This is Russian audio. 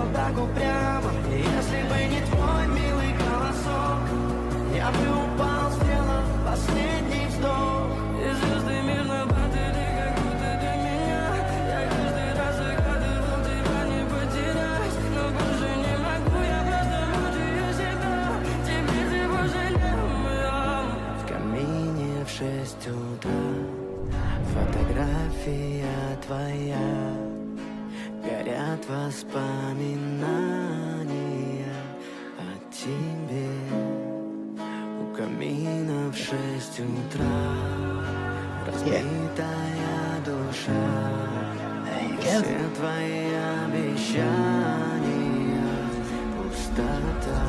вот так упрямо. И если бы не твой милый голосок, я бы упал, сделав последний вздох. И звезды мирно падали, как будто для меня. Я каждый раз загадывал тебя не потерять, но больше не могу, я просто мучаю себя. Теперь ты пожалел моем. В камине в 6 утра фотография твоя, горят воспоминания о тебе. У камина в 6 утра разбитая душа. Все твои обещания пустота.